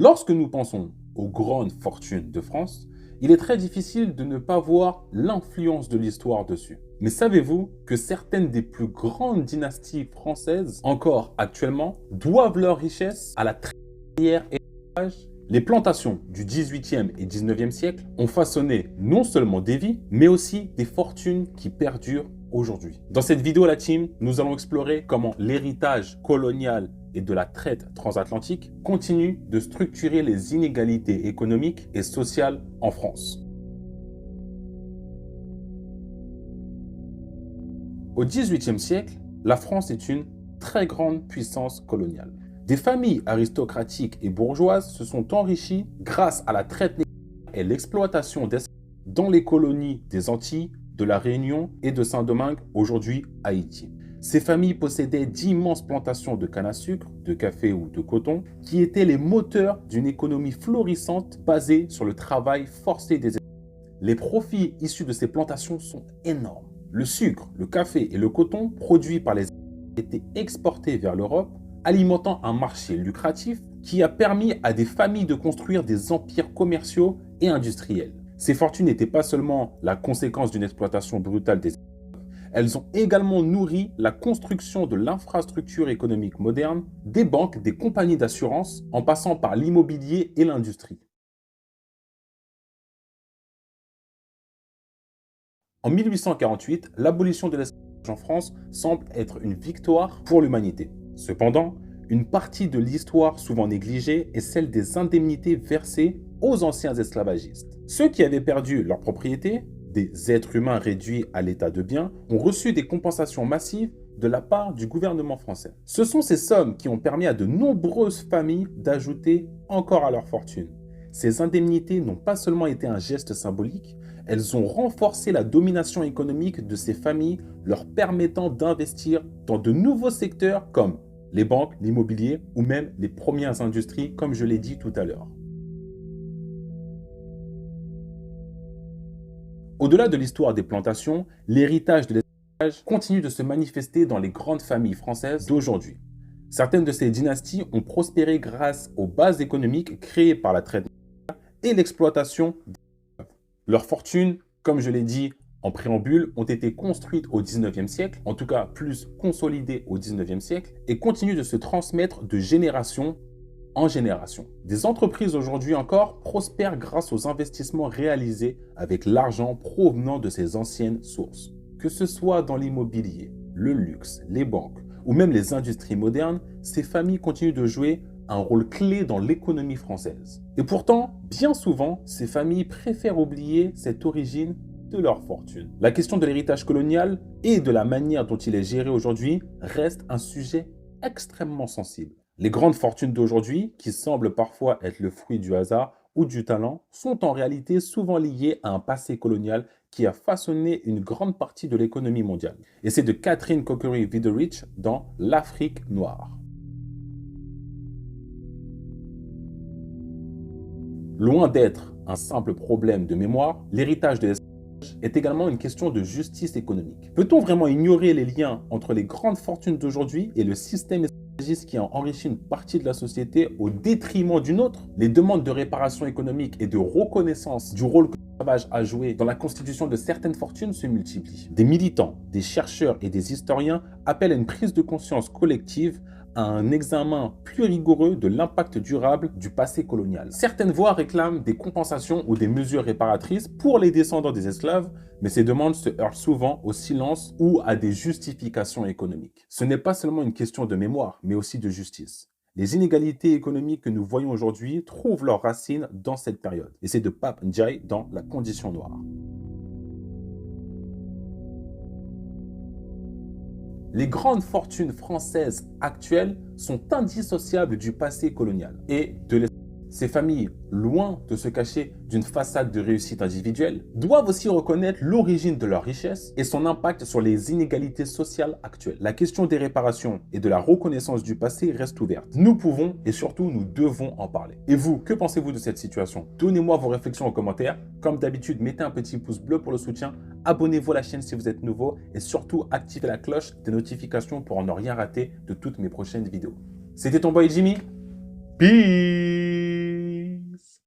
Lorsque nous pensons aux grandes fortunes de France, il est très difficile de ne pas voir l'influence de l'histoire dessus. Mais savez-vous que certaines des plus grandes dynasties françaises, encore actuellement, doivent leur richesse à la trinière héritage? Les plantations du 18e et 19e siècle ont façonné non seulement des vies, mais aussi des fortunes qui perdurent aujourd'hui. Dans cette vidéo, la team, nous allons explorer comment l'héritage colonial et de la traite transatlantique continue de structurer les inégalités économiques et sociales en France. Au XVIIIe siècle, la France est une très grande puissance coloniale. Des familles aristocratiques et bourgeoises se sont enrichies grâce à la traite négrière et l'exploitation d'esclaves dans les colonies des Antilles, de la Réunion et de Saint-Domingue, aujourd'hui Haïti. Ces familles possédaient d'immenses plantations de canne à sucre, de café ou de coton, qui étaient les moteurs d'une économie florissante basée sur le travail forcé des esclaves. Les profits issus de ces plantations sont énormes. Le sucre, le café et le coton produits par les esclaves étaient exportés vers l'Europe, alimentant un marché lucratif qui a permis à des familles de construire des empires commerciaux et industriels. Ces fortunes n'étaient pas seulement la conséquence d'une exploitation brutale des esclaves, elles ont également nourri la construction de l'infrastructure économique moderne, des banques, des compagnies d'assurance, en passant par l'immobilier et l'industrie. En 1848, l'abolition de l'esclavage en France semble être une victoire pour l'humanité. Cependant, une partie de l'histoire souvent négligée est celle des indemnités versées aux anciens esclavagistes. Ceux qui avaient perdu leur propriété, des êtres humains réduits à l'état de biens, ont reçu des compensations massives de la part du gouvernement français. Ce sont ces sommes qui ont permis à de nombreuses familles d'ajouter encore à leur fortune. Ces indemnités n'ont pas seulement été un geste symbolique, elles ont renforcé la domination économique de ces familles, leur permettant d'investir dans de nouveaux secteurs comme les banques, l'immobilier ou même les premières industries, comme je l'ai dit tout à l'heure. Au-delà de l'histoire des plantations, l'héritage de l'esclavage continue de se manifester dans les grandes familles françaises d'aujourd'hui. Certaines de ces dynasties ont prospéré grâce aux bases économiques créées par la traite et l'exploitation des esclaves. Leurs fortunes, comme je l'ai dit en préambule, ont été construites au XIXe siècle, en tout cas plus consolidées au XIXe siècle, et continuent de se transmettre de génération en génération. Des entreprises aujourd'hui encore prospèrent grâce aux investissements réalisés avec l'argent provenant de ces anciennes sources. Que ce soit dans l'immobilier, le luxe, les banques ou même les industries modernes, ces familles continuent de jouer un rôle clé dans l'économie française. Et pourtant, bien souvent, ces familles préfèrent oublier cette origine de leur fortune. La question de l'héritage colonial et de la manière dont il est géré aujourd'hui reste un sujet extrêmement sensible. Les grandes fortunes d'aujourd'hui, qui semblent parfois être le fruit du hasard ou du talent, sont en réalité souvent liées à un passé colonial qui a façonné une grande partie de l'économie mondiale. Et c'est de Catherine Cockery-Widerich dans L'Afrique noire. Loin d'être un simple problème de mémoire, l'héritage de l'esclavage est également une question de justice économique. Peut-on vraiment ignorer les liens entre les grandes fortunes d'aujourd'hui et le système esclavagiste qui a enrichi une partie de la société au détriment d'une autre? Les demandes de réparation économique et de reconnaissance du rôle que l'esclavage a joué dans la constitution de certaines fortunes se multiplient. Des militants, des chercheurs et des historiens appellent à une prise de conscience collective, à un examen plus rigoureux de l'impact durable du passé colonial. Certaines voix réclament des compensations ou des mesures réparatrices pour les descendants des esclaves, mais ces demandes se heurtent souvent au silence ou à des justifications économiques. Ce n'est pas seulement une question de mémoire, mais aussi de justice. Les inégalités économiques que nous voyons aujourd'hui trouvent leurs racines dans cette période. Et c'est de Pape Ndiaye dans La Condition noire. Les grandes fortunes françaises actuelles sont indissociables du passé colonial et de l'esclavage. Ces familles, loin de se cacher d'une façade de réussite individuelle, doivent aussi reconnaître l'origine de leur richesse et son impact sur les inégalités sociales actuelles. La question des réparations et de la reconnaissance du passé reste ouverte. Nous pouvons et surtout nous devons en parler. Et vous, que pensez-vous de cette situation? Donnez-moi vos réflexions en commentaire. Comme d'habitude, mettez un petit pouce bleu pour le soutien, abonnez-vous à la chaîne si vous êtes nouveau et surtout activez la cloche des notifications pour ne rien rater de toutes mes prochaines vidéos. C'était ton boy Jimmy. Peace!